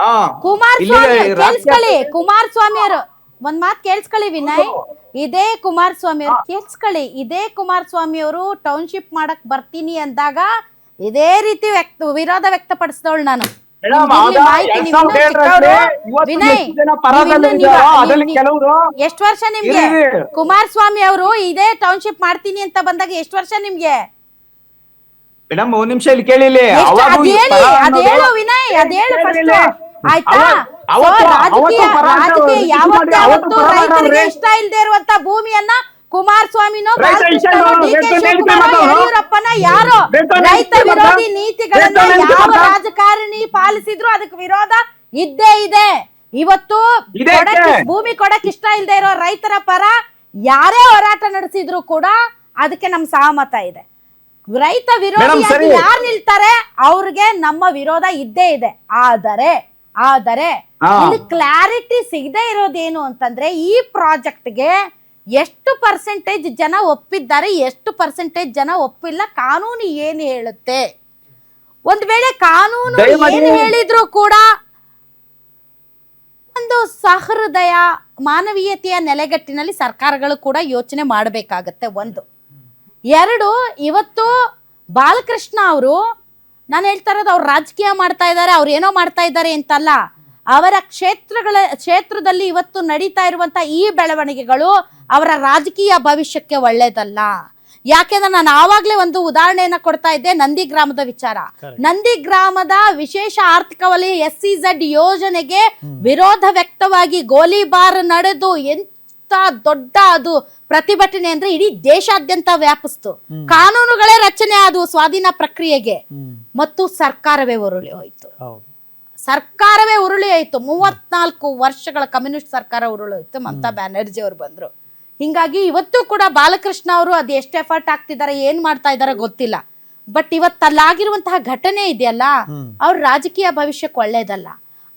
ಹಾ ಕುಮಾರಸ್ವಾಮಿ ಕೇಳಿಸ್ಕೊಳ್ಳಿ, ಕುಮಾರಸ್ವಾಮಿ ಅವರು ಒಂದ್ ಮಾತು ಕೇಳಿಸ್ಕೊಳ್ಳಿ ವಿನಯ್, ಇದೇ ಕುಮಾರಸ್ವಾಮಿ ಅವರು ಕೇಳಿಸ್ಕೊಳ್ಳಿ, ಇದೇ ಕುಮಾರಸ್ವಾಮಿ ಅವರು ಟೌನ್ಶಿಪ್ ಮಾಡಕ್ ಬರ್ತೀನಿ ಅಂದಾಗ ಇದೇ ರೀತಿ ವಿರೋಧ ವ್ಯಕ್ತಪಡಿಸಿದವಳು ನಾನು. ವಿನಯ್ ಎಷ್ಟು ವರ್ಷ ನಿಮ್ಗೆ? ಕುಮಾರಸ್ವಾಮಿ ಅವರು ಇದೇ ಟೌನ್ಶಿಪ್ ಮಾಡ್ತೀನಿ ಅಂತ ಬಂದಾಗ ಎಷ್ಟು ವರ್ಷ ನಿಮ್ಗೆ? ಮೇಡಮ್ ಒಂದ್ ನಿಮಿಷ ಇಲ್ಲಿ ಕೇಳಿ, ಅದೇಳು ವಿನಯ್, ಅದೇಳು ಫಸ್ಟ್ ಆಯ್ತಾ. ರಾಜಕೀಯ ಯಾವತ್ತು ರೈತರಿಗೆ ಇಷ್ಟ ಇಲ್ಲದೆ ಇರುವಂತ ಭೂಮಿಯನ್ನ ಕುಮಾರಸ್ವಾಮಿನೋ ಯಡಿಯೂರಪ್ಪನ ಯಾರೋ ರೈತ ವಿರೋಧಿ ನೀತಿಗಳನ್ನ ಯಾವ ರಾಜಕಾರಣಿ ಪಾಲಿಸಿದ್ರು ಅದಕ್ಕೆ ವಿರೋಧ ಇದ್ದೇ ಇದೆ. ಇವತ್ತು ಭೂಮಿ ಕೊಡಕ್ ಇಷ್ಟ ಇಲ್ಲದೆ ಇರೋ ರೈತರ ಪರ ಯಾರೇ ಹೋರಾಟ ನಡೆಸಿದ್ರು ಕೂಡ ಅದಕ್ಕೆ ನಮ್ ಸಹಮತ ಇದೆ. ರೈತ ವಿರೋಧಿಯಾಗಿ ಯಾರು ನಿಲ್ತಾರೆ ಅವ್ರಿಗೆ ನಮ್ಮ ವಿರೋಧ ಇದ್ದೇ ಇದೆ. ಆದರೆ ಇಲ್ಲಿ ಕ್ಲಾರಿಟಿ ಸಿಗದೆ ಇರೋದೇನು ಅಂತಂದ್ರೆ ಈ ಪ್ರಾಜೆಕ್ಟ್ಗೆ ಎಷ್ಟು ಪರ್ಸೆಂಟೇಜ್ ಜನ ಒಪ್ಪಿದ್ದಾರೆ, ಎಷ್ಟು ಪರ್ಸೆಂಟೇಜ್ ಜನ ಒಪ್ಪಿಲ್ಲ, ಕಾನೂನು ಏನು ಹೇಳುತ್ತೆ. ಒಂದ್ ವೇಳೆ ಕಾನೂನು ಏನು ಹೇಳಿದ್ರು ಕೂಡ ಒಂದು ಸಹೃದಯ ಮಾನವೀಯತೆಯ ನೆಲೆಗಟ್ಟಿನಲ್ಲಿ ಸರ್ಕಾರಗಳು ಕೂಡ ಯೋಚನೆ ಮಾಡಬೇಕಾಗತ್ತೆ. ಒಂದು ಎರಡು, ಇವತ್ತು ಬಾಲಕೃಷ್ಣ ಅವರು, ನಾನು ಹೇಳ್ತಾ ಇರೋದು ಅವ್ರು ರಾಜಕೀಯ ಮಾಡ್ತಾ ಇದ್ದಾರೆ, ಅವ್ರು ಏನೋ ಮಾಡ್ತಾ ಇದ್ದಾರೆ ಅಂತಲ್ಲ, ಅವರ ಕ್ಷೇತ್ರದಲ್ಲಿ ಇವತ್ತು ನಡೀತಾ ಇರುವಂತ ಈ ಬೆಳವಣಿಗೆಗಳು ಅವರ ರಾಜಕೀಯ ಭವಿಷ್ಯಕ್ಕೆ ಒಳ್ಳೇದಲ್ಲ. ಯಾಕೆಂದ್ರೆ ನಾನು ಆವಾಗ್ಲೇ ಒಂದು ಉದಾಹರಣೆಯನ್ನ ಕೊಡ್ತಾ ಇದ್ದೆ, ನಂದಿ ಗ್ರಾಮದ ವಿಚಾರ. ನಂದಿ ಗ್ರಾಮದ ವಿಶೇಷ ಆರ್ಥಿಕ ವಲಯ SEZ ಯೋಜನೆಗೆ ವಿರೋಧ ವ್ಯಕ್ತವಾಗಿ ಗೋಲಿಬಾರ್ ನಡೆದು ಎಂತ ದೊಡ್ಡ ಅದು ಪ್ರತಿಭಟನೆ ಅಂದ್ರೆ ಇಡೀ ದೇಶಾದ್ಯಂತ ವ್ಯಾಪಿಸ್ತು. ಕಾನೂನುಗಳೇ ರಚನೆ ಆದವು ಸ್ವಾಧೀನ ಪ್ರಕ್ರಿಯೆಗೆ, ಮತ್ತು ಸರ್ಕಾರವೇ ಉರುಳಿ ಹೋಯ್ತು. 34 ವರ್ಷಗಳ ಕಮ್ಯುನಿಸ್ಟ್ ಸರ್ಕಾರ ಉರುಳೋಯ್ತು. ಮಮತಾ ಬ್ಯಾನರ್ಜಿ ಅವರು ಬಂದ್ರು. ಹಿಂಗಾಗಿ ಇವತ್ತು ಕೂಡ ಬಾಲಕೃಷ್ಣ ಅವರು ಅದು ಎಷ್ಟು ಎಫರ್ಟ್ ಆಗ್ತಿದ್ದಾರೆ, ಏನ್ ಮಾಡ್ತಾ ಇದಾರೆ ಗೊತ್ತಿಲ್ಲ. ಬಟ್ ಇವತ್ತಲ್ಲಾಗಿರುವಂತಹ ಘಟನೆ ಇದೆಯಲ್ಲ, ಅವ್ರ ರಾಜಕೀಯ ಭವಿಷ್ಯಕ್ಕೆ ಒಳ್ಳೇದಲ್ಲ.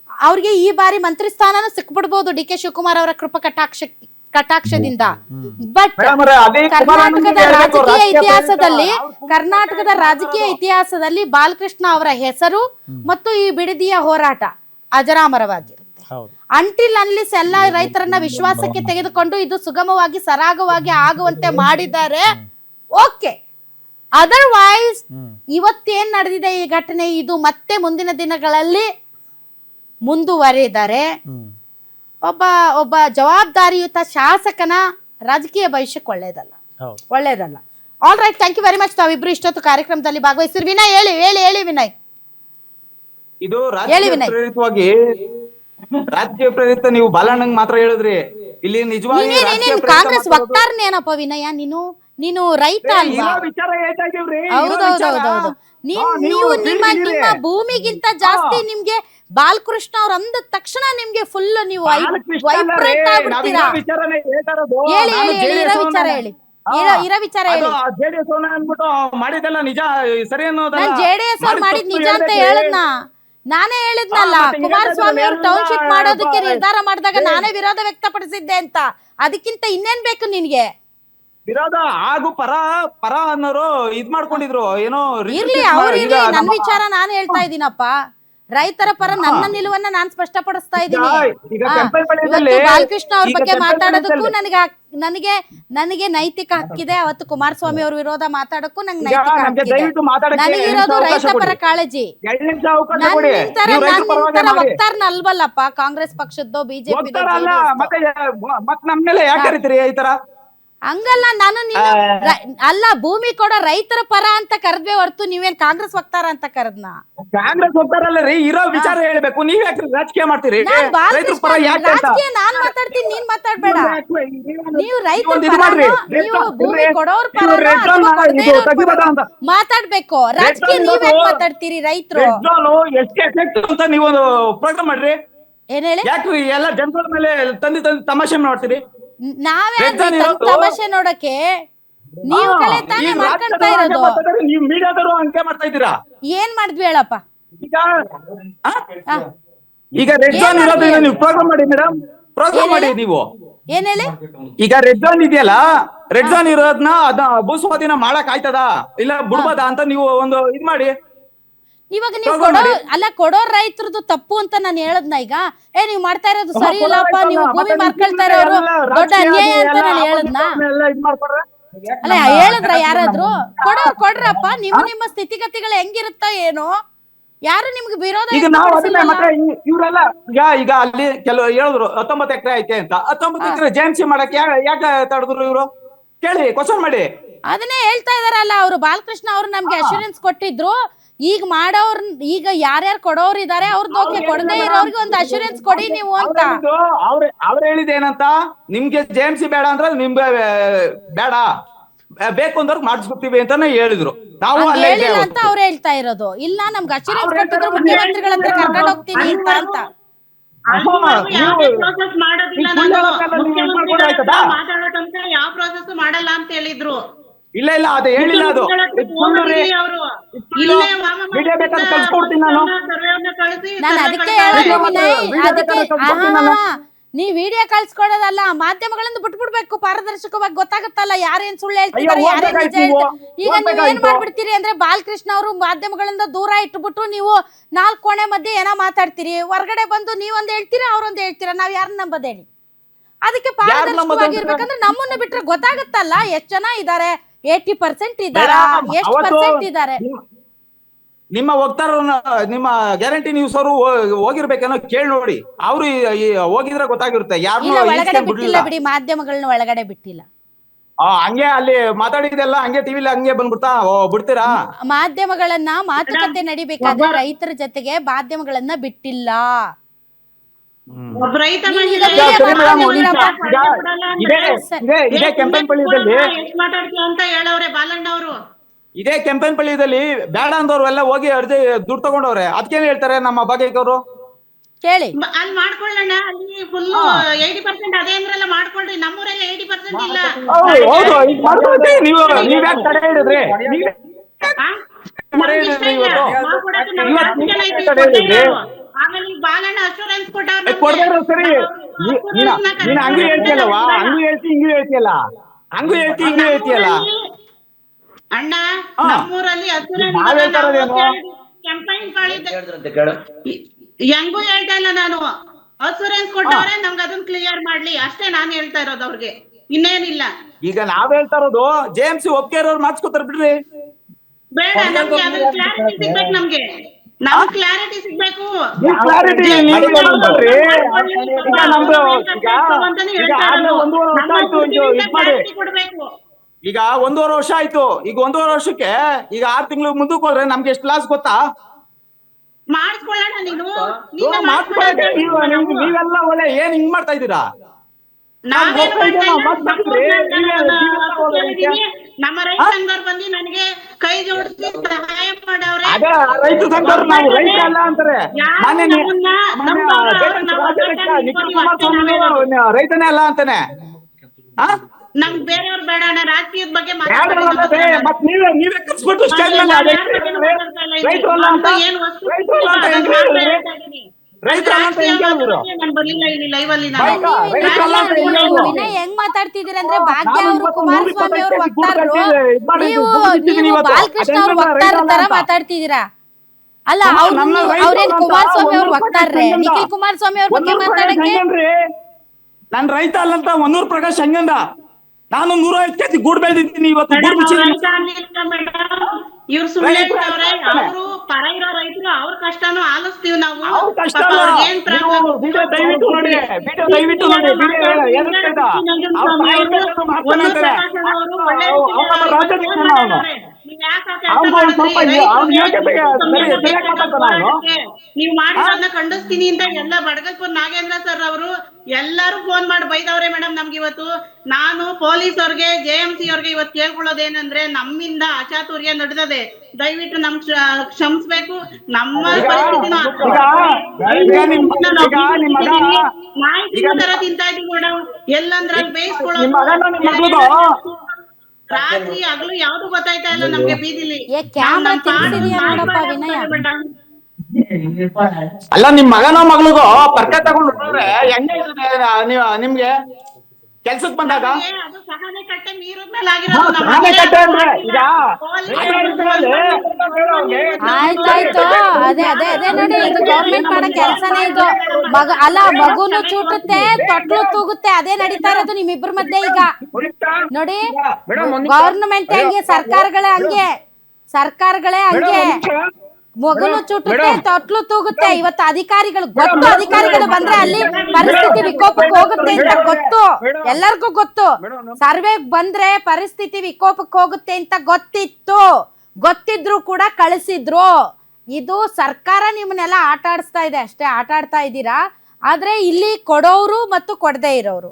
ಅವ್ರಿಗೆ ಈ ಬಾರಿ ಮಂತ್ರಿ ಸ್ಥಾನನೂ ಸಿಕ್ಬಿಡ್ಬೋದು DK ಶಿವಕುಮಾರ್ ಅವರ ಕಟಾಕ್ಷದಿಂದ. ಬಟ್ ಕರ್ನಾಟಕದ ರಾಜಕೀಯ ಇತಿಹಾಸದಲ್ಲಿ ಬಾಲಕೃಷ್ಣ ಅವರ ಹೆಸರು ಮತ್ತು ಈ ಬಿಡದಿಯ ಹೋರಾಟ ಅಜರಾಮರವಾಗಿರುತ್ತೆ. ಅಂಟಿಲ್ ಅನ್ಲಿಸ್ ಎಲ್ಲ ರೈತರನ್ನ ವಿಶ್ವಾಸಕ್ಕೆ ತೆಗೆದುಕೊಂಡು ಇದು ಸುಗಮವಾಗಿ ಸರಾಗವಾಗಿ ಆಗುವಂತೆ ಮಾಡಿದ್ದಾರೆ. ಓಕೆ, ಅದರ್ವೈಸ್ ಇವತ್ತೇನ್ ನಡೆದಿದೆ ಈ ಘಟನೆ, ಇದು ಮತ್ತೆ ಮುಂದಿನ ದಿನಗಳಲ್ಲಿ ಮುಂದುವರೆದರೆ ಒಬ್ಬ ಜವಾಬ್ದಾರಿಯುತ ಶಾಸಕನ ರಾಜಕೀಯ ಭವಿಷ್ಯಕ್ಕೆ ಒಳ್ಳೇದಲ್ಲ. All right, thank you very much. ತಾವಿಬ್ರು ಇಷ್ಟೊತ್ತು ಕಾರ್ಯಕ್ರಮದಲ್ಲಿ ಭಾಗವಹಿಸಿರಿ. ವಿನಯ್ ಹೇಳಿ ವಿನಯ್. ಇದು ಪ್ರೇರಿತವಾಗಿ ರಾಜಕೀಯ ಪ್ರೇರಿತ ನೀವು ಬಾಲಣ್ಣಂಗ್ ಮಾತ್ರ ಹೇಳಿದ್ರಿ. ಇಲ್ಲಿ ನಿಜವಾಗಿ ಕಾಂಗ್ರೆಸ್ ವಕ್ತಾರನೇನಪ್ಪ ವಿನಯ? ನೀನು ರೈತ ಅಲ್ವಾ? ಹೌದೌದೌದೌದು. ನೀವು ನಿಮ್ಮ ಭೂಮಿಗಿಂತ ಜಾಸ್ತಿ ನಿಮ್ಗೆ ಬಾಲಕೃಷ್ಣ ಅವ್ರ ಅಂದ ತಕ್ಷಣ ನಿಮ್ಗೆ ಫುಲ್ ನೀವು ವೈಬ್ರೇಟ್ ಆಗ್ಬಿಡ್ತೀರಾ. ಇರೋ ವಿಚಾರ ಹೇಳಿ. ನಾನ್ JDS ಅವ್ರು ಮಾಡಿದ್ ನಿಜ ಅಂತ ಹೇಳದ್ನ, ನಾನೇ ಹೇಳಿದ್ನಲ್ಲ. ಕುಮಾರಸ್ವಾಮಿ ಅವ್ರು ಟೌನ್ಶಿಪ್ ಮಾಡೋದಕ್ಕೆ ನಿರ್ಧಾರ ಮಾಡಿದಾಗ ನಾನೇ ವಿರೋಧ ವ್ಯಕ್ತಪಡಿಸಿದ್ದೆ ಅಂತ. ಅದಕ್ಕಿಂತ ಇನ್ನೇನ್ ಬೇಕು ನಿನ್ಗೆ? ವಿರೋಧ ಹಾಗೂ ಪರ ಅನ್ನೋರು ಇದ್ ಮಾಡ್ಕೊಂಡಿದ್ರು ಏನೋ. ಇರ್ಲಿ, ನನ್ ವಿಚಾರ ನಾನು ಹೇಳ್ತಾ ಇದ್ದೀನಪ್ಪ. ರೈತರ ಪರ ನನ್ನ ನಿಲುವನ್ನ ನಾನು ಸ್ಪಷ್ಟಪಡಿಸ್ತಾ ಇದ್ದೀನಿ. ಬಾಲಕೃಷ್ಣ ಅವ್ರ ಬಗ್ಗೆ ಮಾತಾಡೋದಕ್ಕೂ ನನಗೆ ನೈತಿಕ ಹಕ್ಕಿದೆ. ಅವತ್ತು ಕುಮಾರಸ್ವಾಮಿ ಅವ್ರ ವಿರೋಧ ಮಾತಾಡಕ್ಕೂ ನಂಗೆ ನೈತಿಕ ಹಕ್ಕಿದೆ. ನನಗಿರೋದು ರೈತ ಪರ ಕಾಳಜಿ. ನನ್ನ ವಕ್ತಾರನ ಅಲ್ವಲ್ಲಪ್ಪ ಕಾಂಗ್ರೆಸ್ ಪಕ್ಷದ್ದು, ಬಿಜೆಪಿ. ಹಂಗಲ್ಲ, ನಾನು ಅಲ್ಲ, ಭೂಮಿ ಕೊಡೋ ರೈತರ ಪರ ಅಂತ ಕರೆದ್ವೆ ಹೊರತು ನೀವೇನ್ ಕಾಂಗ್ರೆಸ್ ವಕ್ತಾರ ಅಂತ ಕರೆದ್ನ? ಕಾಂಗ್ರೆಸ್ ವಕ್ತಾರಲ್ಲ ಇರೋ ವಿಚಾರ ಹೇಳ್ಬೇಕು. ನೀವ್ ಯಾಕೆ ರಾಜಕೀಯ ಮಾಡ್ತೀರಿ? ರಾಜಕೀಯ ನಾನ್ ಮಾತಾಡ್ತೀನಿ, ನೀನ್ ಮಾತಾಡ್ಬೇಡ. ನೀವು ರೈತರ ನೀವು ಭೂಮಿ ಕೊಡೋರ್ ಪರ ಮಾತಾಡ್ಬೇಕು. ರಾಜಕೀಯ ನೀವ್ ಯಾಕೆ ಮಾತಾಡ್ತೀರಿ? ರೈತರು ಅಂತ ನೀವು ಪ್ರೋಗ್ರಾಮ್ ಮಾಡ್ರಿ. ಏನ್ ಹೇಳಿ? ಯಾಕ್ರಿ ಎಲ್ಲ ಜನಗಳ ಮೇಲೆ ತಂದಿ ತಮಾಷೆ ಮಾಡ್ತೀರಿ? ನಾವೇ ತಮಾಷೆ ನೋಡಕ್ಕೆ ನೀವು ತಾನೇ ಮಾಡ್ಕೊಂತಾ ಇರೋದು. ನೀವು ಮೀಡಿಯಾದವರು ಅಂಕೆ ಮಾಡ್ತಾ ಇದ್ದೀರಾ. ಏನ್ ಮಾಡಿದ್ವಿ ಹೇಳಪ್ಪ? ಈಗ ರೆಡ್ ಝೋನ್ ಇರೋದ್ರಿಂದ ನೀವು ಪ್ರೋಗ್ರಾಮ್ ಮಾಡಿ ಮೇಡಮ್, ಪ್ರೋಗ್ರಾಮ್ ಮಾಡಿ ನೀವು. ಏನ್ ಹೇಳಿ? ಈಗ ರೆಡ್ ಝೋನ್ ಇದೆಯಲ್ಲ, ರೆಡ್ ಝೋನ್ ಇರೋದ್ನ ಭೂಸ್ವಾಧೀನ ಮಾಡಕ್ ಆಯ್ತದ ಇಲ್ಲ ಬಿಡ್ಬೋದಾ ಅಂತ ನೀವು ಒಂದು ಇದ್ ಮಾಡಿ. ಇವಾಗ ನೀವು ಕೊಡೋ ಅಲ್ಲ ಕೊಡೋ ರೈತರದ್ದು ತಪ್ಪು ಅಂತ ನಾನು ಹೇಳದ್ನ ಈಗ ನೀವ್ ಮಾಡ್ತಾ ಇರೋದು ಸರಿ ಇಲ್ಲಪ್ಪ, ನೀವು ಭೂಮಿ ಮಾರ್ಕೊಳ್ತಾ ಇರೋರು ದೊಡ್ಡ ಅನ್ಯಾಯ ಅಂತ ನಾನು ಹೇಳದ್ನ. ಅಲ್ಲ ಹೇಳಿದ್ರ ಯಾರಾದ್ರು ಕೊಡ್ರಪ್ಪ, ನಿಮ್ಮ ಸ್ಥಿತಿಗತಿಗಳು ಹೆಂಗಿರುತ್ತ ಏನೋ, ಯಾರು ನಿಮ್ಗೆ ವಿರೋಧ ಈಗ ನಾವು ಇವರೆಲ್ಲ ಈಗ ಅಲ್ಲಿ ಕೆಲವು ಹೇಳಿದ್ರು 19 ಎಕರೆ ಐತೆ ಅಂತ. 19 ಎಕರೆ ಜೆಎಂಸಿ ಮಾಡಕ್ಕೆ ಯಾಕೆ ತಡೆದ್ರು ಇವರು? ಕೇಳಿ, ಕ್ವಶನ್ ಮಾಡಿ. ಅದನ್ನೇ ಹೇಳ್ತಾ ಇದಾರಲ್ಲ ಅವರು. ಬಾಲಕೃಷ್ಣ ಅವ್ರು ನಮ್ಗೆ ಅಶ್ಯೂರೆನ್ಸ್ ಕೊಟ್ಟಿದ್ರು, ಈಗ ಮಾಡೋರ್, ಈಗ ಯಾರ್ಯಾರು ಕೊಡೋರು ಇದಾರೆ ಅವ್ರದ್ದು ಓಕೆ, ಕೊಡದೇ ಇರೋರ್ಗೆ ಒಂದು ಅಶ್ಯೂರೆನ್ಸ್ ಕೊಡಿ ನೀವು ಅಂತ. ಅವ್ರು ಹೇಳಿದೇನಂತ, ನಿಮ್ಗೆ ಜೆಎಂಸಿ ಬೇಡ ಅಂದ್ರೆ ನಿಮ್ಗೆ ಬೇಡ, ಬೇಕು ಅಂದವ್ರಿಗೆ ಮಾಡಿಸ್ಬಿಡ್ತೀವಿ ಅಂತಾನೆ ಹೇಳಿದ್ರು. ನಾವು ಹೇಳಿಲ್ಲ ಅಂತ ಅವ್ರು ಹೇಳ್ತಾ ಇರೋದು. ಇಲ್ಲ ನಮ್ಗೆ ಅಶ್ಯೂರೆನ್ಸ್ ಕೊಟ್ಟಿದ್ರು ಮುಖ್ಯಮಂತ್ರಿಗಳ ಹತ್ರ ಕರ್ಕೊಂಡು ಹೋಗ್ತೀನಿ ಅಂತ. ಯಾವ ಪ್ರೋಸೆಸ್ ಮಾಡಲ್ಲ ಅಂತ ಹೇಳಿದ್ರು. ಇಲ್ಲ ಅದು ಹೇಳಿಲ್ಲ. ಅದು ನಾನು ಅದಕ್ಕೆ ನೀವ್ ವಿಡಿಯೋ ಕಳ್ಸ್ಕೊಡೋದಲ್ಲ, ಮಾಧ್ಯಮಗಳಿಂದ ಬಿಟ್ಬಿಡ್ಬೇಕು, ಪಾರದರ್ಶಕವಾಗಿ ಗೊತ್ತಾಗುತ್ತಲ್ಲ ಯಾರೇನ್ ಸುಳ್ಳು ಹೇಳ್ತಿದ್ದಾರೆ, ಯಾರೇನ್ ನಿಜ ಹೇಳ್ತಾರೆ. ಈಗ ನೀವ್ ಏನ್ ಮಾಡ್ಬಿಡ್ತೀರಿ ಅಂದ್ರೆ, ಬಾಲಕೃಷ್ಣ ಅವರು ಮಾಧ್ಯಮಗಳಿಂದ ದೂರ ಇಟ್ಬಿಟ್ಟು ನೀವು 4 ಕೋಣೆ ಮಧ್ಯೆ ಏನೋ ಮಾತಾಡ್ತೀರಿ, ಹೊರಗಡೆ ಬಂದು ನೀವೊಂದ್ ಹೇಳ್ತೀರಾ ಅವ್ರೊಂದ್ ಹೇಳ್ತೀರಾ, ನಾವ್ ಯಾರನ್ನ ನಂಬದ್ ಹೇಳಿ? ಅದಕ್ಕೆ ಪಾರದರ್ಶಕವಾಗಿರ್ಬೇಕಂದ್ರೆ ನಮ್ಮನ್ನ ಬಿಟ್ರೆ ಗೊತ್ತಾಗುತ್ತಲ್ಲ ಎಷ್ಟ್ ಜನ ಇದಾರೆ, 80% ಇದಾರ, ಎಷ್ಟು ಪರ್ಸೆಂಟ್ ಇದಾರೆ. ನಿಮ್ಮ ವಕ್ತಾರನ್ನ, ನಿಮ್ಮ ಗ್ಯಾರಂಟಿ ನ್ಯೂಸ್ ಅವರು ಹೋಗಿರ್ಬೇಕನ್ನೋ ಕೇಳಿ ನೋಡಿ. ಅವ್ರು ಹೋಗಿದ್ರೆ ಗೊತ್ತಾಗಿರುತ್ತೆ. ಒಳಗಡೆ ಬಿಟ್ಟಿಲ್ಲ ಬಿಡಿ, ಮಾಧ್ಯಮಗಳನ್ನ ಒಳಗಡೆ ಬಿಟ್ಟಿಲ್ಲ. ಹಂಗೆ ಅಲ್ಲಿ ಮಾತಾಡಿದೆಲ್ಲ ಹಂಗೆ ಟಿವಿಲಿ ಹಂಗೆ ಬಿಡ್ತೀರಾ? ಮಾಧ್ಯಮಗಳನ್ನ ಮಾತುಕತೆ ನಡಿಬೇಕಾದ್ರೆ ರೈತರ ಜೊತೆಗೆ ಮಾಧ್ಯಮಗಳನ್ನ ಬಿಟ್ಟಿಲ್ಲ. ಇದೇ ಕೆಂಪನಪಳ್ಳಿಯಲ್ಲಿ ಬೇಡ ಅಂದವ್ರು ಎಲ್ಲ ಹೋಗಿ ಅರ್ಜಿ ದುಡ್ಡು ತಗೊಂಡವ್ರೆ. ಅದಕ್ಕೇನ್ ಹೇಳ್ತಾರೆ ನಮ್ಮ ಭಾಗೈಕವರು? ಕೇಳಿ, ಅಲ್ಲಿ ಮಾಡ್ಕೊಳ್ಳೋಣ, ಅಲ್ಲಿ ಫುಲ್ 80% ಅದೇ ಅಂದ್ರೆಲ್ಲ ಮಾಡ್ಕೊಳ್ರಿ. ನಮ್ಮೂರಲ್ಲಿ 80% ಇಲ್ಲ. ನೀವ್ಯಾಕೆ ತಡೆ ಹಿಡಿದ್ರಿ? ಆಮೇಲೆ ಬಾಲಣ್ಣ ಅಶ್ಯೂರೆನ್ಸ್ ಕೊಡ್ತಾರ. ಸರಿ, ನೀನ್ ಹಂಗೂ ಹೇಳ್ತೀಯಲ್ಲವಾ? ಹಂಗೂ ಹೇಳ್ತಿ ಹಿಂಗೂ ಹೇಳ್ತೀಯಲ್ಲ, ಹಂಗೂ ಹೇಳ್ತಿ ಹಿಂಗೂ ಹೇಳ್ತೀಯಲ್ಲ ಅಣ್ಣ. ನಮ್ಮೂರಲ್ಲಿ ಹೆಂಗೂ ಹೇಳ್ತಾ ಇಲ್ಲ ನಾನು. ಅಶ್ಯೂರೆನ್ಸ್ ಕೊಟ್ಟವ್ರೆ, ನಮ್ಗೆ ಅದನ್ನ ಕ್ಲಿಯರ್ ಮಾಡ್ಲಿ ಅಷ್ಟೇ ನಾನು ಹೇಳ್ತಾ ಇರೋದು ಅವ್ರಿಗೆ, ಇನ್ನೇನಿಲ್ಲ. ಈಗ ನಾವ್ ಹೇಳ್ತಾ ಇರೋದು ಜೆಎಂಸಿ ಒಪ್ಪಿಗೆ ಇರೋರು ಮಾಡ್ಸ್ಕೊತಾರ ಬಿಡ್ರಿ. ಬೇಡ, ನಮ್ಗೆ ಅದ್ರ ಕ್ಲಾರಿಟಿ ಸಿಗ್ಬೇಕು. ನಮ್ಗೆ ಕ್ಲಾರಿಟಿ ಸಿಗ್ಬೇಕು. ಈಗ 1.5 ವರ್ಷ ಆಯ್ತು. ಈಗ 1.5 ವರ್ಷಕ್ಕೆ ಈಗ 6 ತಿಂಗಳು ಮುಂದಕ್ಕೆ ಹೋದ್ರೆ ನಮ್ಗೆ ಎಷ್ಟು ಲಾಸ್ ಗೊತ್ತಾ? ಮಾಡಿಸ್ಕೊಳ್ಳೋಣ. ನೀವೆಲ್ಲ ಒಳ್ಳೆ ಏನ್ ಹಿಂಗ್ ಮಾಡ್ತಾ ಇದ್ದೀರಾ? ನಮ್ಮ ರೈತ ಸಂಘದವ್ರು ಬಂದು ನನಗೆ ಕೈ ಜೋಡಿಸಿ ಸಹಾಯ ಮಾಡವ್ರೆ. ರೈತ ಸಂಘದವ್ರು ನಾವು ರೈತರಲ್ಲ ಅಂತಾರೆ. ರೈತನೇ ಅಲ್ಲ ಅಂತಾನೆ. ನಮ್ಗೆ ಬೇರೆಯವ್ರು ಬೇಡ, ರಾಜಕೀಯದ ಬಗ್ಗೆ ನೀವೇ ಕಲ್ಸ್ಬಿಟ್ಟು ಸ್ಟೇಜ್ ಮೇಲೆ ವಿನಯ್ ಹೆಂಗ್ ಮಾತಾಡ್ತಿದ್ದೀರ ಅಂದ್ರೆ, ಭಾಗ್ಯ ಅವರು ಕುಮಾರಸ್ವಾಮಿ ಅವರು ವಕ್ತಾರರು, ನೀವು ಬಾಲಕೃಷ್ಣ ಅವ್ರ ವಕ್ತಾರ ತರ ಮಾತಾಡ್ತಿದ್ದೀರಾ. ಅಲ್ಲ, ಅವ್ರೇನ್ ಕುಮಾರಸ್ವಾಮಿ ಅವ್ರ ವಕ್ತಾರ್ರೆ? ನಿಖಿಲ್ ಕುಮಾರಸ್ವಾಮಿ ಅವ್ರ ಬಗ್ಗೆ ಮಾತಾಡಕ್ಕೆ ನನ್ ರೈತ ಅಲ್ಲಂತ ಹೊನ್ನೂರು ಪ್ರಕಾಶ್ ಹಂಗಂದ. ನಾನು 150 ಕೆಜಿ ಗೂಡ್ ಬೆಳೆದಿದ್ದೀನಿ ಇವತ್ತು. ಇವ್ರು ಸುಮ್ಮನೆ ಅವರು ಪರ ಇರೋ ರೈತರು ಅವ್ರ ಕಷ್ಟನೂ ಆಲಿಸ್ತೀವಿ ನಾವು. ನೀವ್ ಮಾಡಿರೋದನ್ನ ಖಂಡಿಸ್ತೀನಿ ಅಂತ ಎಲ್ಲ ಬಡಗಲ್ಪುರ್ ನಾಗೇಂದ್ರ ಸರ್ ಅವರು ಎಲ್ಲಾರು ಫೋನ್ ಮಾಡಿ ಬೈದವ್ರೆ ಮೇಡಮ್. ನಮ್ಗೆ ಇವತ್ತು ನಾನು ಪೊಲೀಸ್ ಅವ್ರಿಗೆ, ಜೆಎಂಸಿ ಅವ್ರಿಗೆ ಇವತ್ತು ಕೇಳ್ಕೊಳ್ಳೋದೇನಂದ್ರೆ, ನಮ್ಮಿಂದ ಅಚಾತುರ್ಯ ನಡೆದದೆ, ದಯವಿಟ್ಟು ನಮ್ ಕ್ಷಮಿಸ್ಬೇಕು. ನಮ್ಮ ಪರಿಸ್ಥಿತಿನೂ ಮಾಹಿತಿ ತರ ತಿಂತಾ ಇದೀವಿ ಮೇಡಮ್. ಎಲ್ಲಂದ್ರಲ್ಲಿ ಬೇಯಿಸ್ಕೊಳ್ಳೋದು, ರಾತ್ರಿ ಹಗಲು ಯಾವ್ದು ಗೊತ್ತಾಯ್ತಾ ಇಲ್ಲ ನಮ್ಗೆ ಬೀದಿಲಿ. ಅಲ್ಲ, ನಿಮ್ ಮಗನೋ ಮಗಳಿಗೋ ಪರ್ಕೆ ತಗೊಂಡು ಹೆಂಗೆ ನಿಮ್ಗೆ ಕೆಲ್ಸಕ್ ಬಂದಾಗ ಅದು ಸಹನೆ ಕಟ್ಟೆ ಮೀರಿದ್ಮೇಲೆ ಆಗಿರೋದು. ನಮ್ಮ ಆನೆಕಟ್ಟೆ ಅಂದ್ರೆ ಈಗ ಆಯ್ತಾಯ್ತು, ಅದೇ ಅದೇ ಅದೇ ನೋಡಿ, ಇದು ಗೌರ್ಮೆಂಟ್ ಮಾಡೋ ಕೆಲ್ಸನೇ ಇದು. ಅಲ್ಲ, ಮಗುನು ಚೂಟುತ್ತೆ, ತೊಟ್ಲು ತೂಗುತ್ತೆ, ಅದೇ ನಡೀತಾ ಇರೋದು ನಿಮ್ಮಿಬ್ಬರ ಮಧ್ಯೆ ಈಗ. ನೋಡಿ, ಗವರ್ನಮೆಂಟ್ ಹಂಗೆ, ಸರ್ಕಾರಗಳೇ ಹಂಗೆ, ಸರ್ಕಾರಗಳೇ ಹಂಗೆ. ಮಗುನು ಚುಟ್ಟುತ್ತೆ, ತೊಟ್ಲು ತೂಗುತ್ತೆ. ಇವತ್ತು ಅಧಿಕಾರಿಗಳು ಗೊತ್ತು, ಅಧಿಕಾರಿಗಳು ಬಂದ್ರೆ ಅಲ್ಲಿ ಪರಿಸ್ಥಿತಿ ವಿಕೋಪಕ್ಕೆ ಹೋಗುತ್ತೆ ಅಂತ ಗೊತ್ತು, ಎಲ್ಲರಿಗೂ ಗೊತ್ತು. ಸರ್ವೆ ಬಂದ್ರೆ ಪರಿಸ್ಥಿತಿ ವಿಕೋಪಕ್ಕೆ ಹೋಗುತ್ತೆ ಅಂತ ಗೊತ್ತಿದ್ರು ಕೂಡ ಕಳಿಸಿದ್ರು. ಇದು ಸರ್ಕಾರ ನಿಮ್ಮನ್ನೆಲ್ಲ ಆಟ ಆಡಿಸ್ತಾ ಇದೆ ಅಷ್ಟೇ, ಆಟ ಆಡ್ತಾ ಇದ್ದೀರಾ. ಆದ್ರೆ ಇಲ್ಲಿ ಕೊಡೋರು ಮತ್ತು ಕೊಡದೇ ಇರೋರು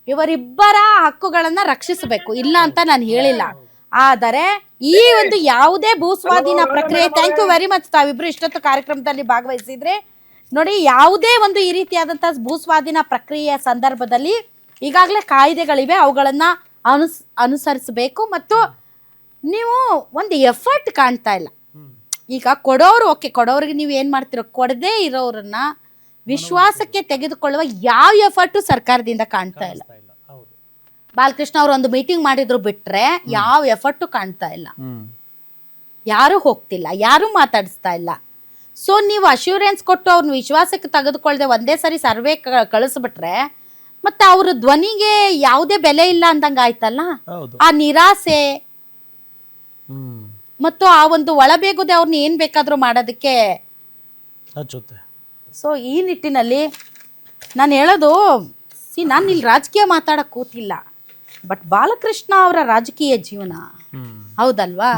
ಇವರಿಬ್ಬರ ಹಕ್ಕುಗಳನ್ನ ರಕ್ಷಿಸಬೇಕು, ಇಲ್ಲ ಅಂತ ನಾನು ಹೇಳಿಲ್ಲ. ಆದರೆ ಈ ಒಂದು ಯಾವುದೇ ಭೂಸ್ವಾಧೀನ ಪ್ರಕ್ರಿಯೆ, ಥ್ಯಾಂಕ್ ಯು ವೆರಿ ಮಚ್, ತಾವಿಬ್ರು ಇಷ್ಟೊತ್ತು ಕಾರ್ಯಕ್ರಮದಲ್ಲಿ ಭಾಗವಹಿಸಿದ್ರೆ. ನೋಡಿ, ಯಾವುದೇ ಒಂದು ಈ ರೀತಿಯಾದಂಥ ಭೂಸ್ವಾಧೀನ ಪ್ರಕ್ರಿಯೆಯ ಸಂದರ್ಭದಲ್ಲಿ ಈಗಾಗಲೇ ಕಾಯ್ದೆಗಳಿವೆ, ಅವುಗಳನ್ನ ಅನುಸರಿಸಬೇಕು. ಮತ್ತು ನೀವು ಒಂದು ಎಫರ್ಟ್ ಕಾಣ್ತಾ ಇಲ್ಲ. ಈಗ ಕೊಡೋರು ಓಕೆ, ಕೊಡೋರಿಗೆ ನೀವು ಏನು ಮಾಡ್ತಿರೋ, ಕೊಡದೇ ಇರೋರನ್ನ ವಿಶ್ವಾಸಕ್ಕೆ ತೆಗೆದುಕೊಳ್ಳುವ ಯಾವ ಎಫರ್ಟು ಸರ್ಕಾರದಿಂದ ಕಾಣ್ತಾ ಇಲ್ಲ. ಬಾಲಕೃಷ್ಣ ಅವರು ಒಂದು ಮೀಟಿಂಗ್ ಮಾಡಿದ್ರು ಬಿಟ್ರೆ ಯಾವ ಎಫರ್ಟು ಕಾಣ್ತಾ ಇಲ್ಲ, ಯಾರು ಹೋಗ್ತಿಲ್ಲ, ಯಾರು ಮಾತಾಡಿಸ್ತಾ ಇಲ್ಲ. ಸೊ ನೀವು ಅಶ್ಯೂರೆನ್ಸ್ ಕೊಟ್ಟು ಅವ್ರನ್ನ ವಿಶ್ವಾಸಕ್ಕೆ ತೆಗೆದುಕೊಳ್ಳದೆ ಒಂದೇ ಸರಿ ಸರ್ವೆ ಕಳಿಸ್ಬಿಟ್ರೆ ಮತ್ತೆ ಅವ್ರ ಧ್ವನಿಗೆ ಯಾವುದೇ ಬೆಲೆ ಇಲ್ಲ ಅಂದಂಗ ಆಯ್ತಲ್ಲ. ಆ ನಿರಾಸೆ ಮತ್ತು ಆ ಒಂದು ಒಳಬೇಗುದೆ ಅವ್ರನ್ನ ಏನ್ ಬೇಕಾದ್ರೂ ಮಾಡೋದಕ್ಕೆ. ಸೊ ಈ ನಿಟ್ಟಿನಲ್ಲಿ ನಾನು ಹೇಳೋದು, ನಾನು ಇಲ್ಲಿ ರಾಜಕೀಯ ಮಾತಾಡಕ್ ಕೂತಿಲ್ಲ, ಬಟ್ ಬಾಲಕೃಷ್ಣ ಅವರ ರಾಜಕೀಯ ಜೀವನ ಹೌದಲ್ವಾ,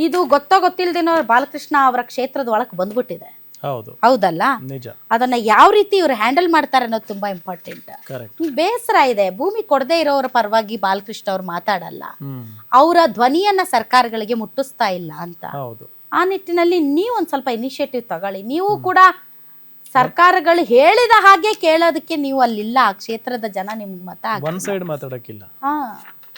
ಇದು ಗೊತ್ತಿಲ್ದೇನೋ ಬಾಲಕೃಷ್ಣ ಅವರ ಕ್ಷೇತ್ರದ ಒಳಗೆ ಬಂದ್ಬಿಟ್ಟಿದೆ. ಹೌದಲ್ಲ, ಅದನ್ನ ಯಾವ ರೀತಿ ಇವ್ರು ಹ್ಯಾಂಡಲ್ ಮಾಡ್ತಾರೆ ಅನ್ನೋದು ತುಂಬಾ ಇಂಪಾರ್ಟೆಂಟ್. ಬೇಸರ ಇದೆ, ಭೂಮಿ ಕೊಡದೇ ಇರೋರ ಪರವಾಗಿ ಬಾಲಕೃಷ್ಣ ಅವ್ರು ಮಾತಾಡಲ್ಲ, ಅವರ ಧ್ವನಿಯನ್ನ ಸರ್ಕಾರಗಳಿಗೆ ಮುಟ್ಟಿಸ್ತಾ ಇಲ್ಲ ಅಂತ. ಆ ನಿಟ್ಟಿನಲ್ಲಿ ನೀವು ಒಂದ್ ಸ್ವಲ್ಪ ಇನಿಷಿಯೇಟಿವ್ ತಗೊಳ್ಳಿ. ನೀವು ಕೂಡ ಸರ್ಕಾರಗಳು ಹೇಳಿದ ಹಾಗೆ ಕೇಳೋದಕ್ಕೆ ನೀವು ಅಲ್ಲಿಲ್ಲ, ಆ ಕ್ಷೇತ್ರದ ಜನ ನಿಮ್ಗೆ ಮತ ಒನ್ ಸೈಡ್ ಮಾತಾಡಕ್ಕಿಲ್ಲ. ಹಾ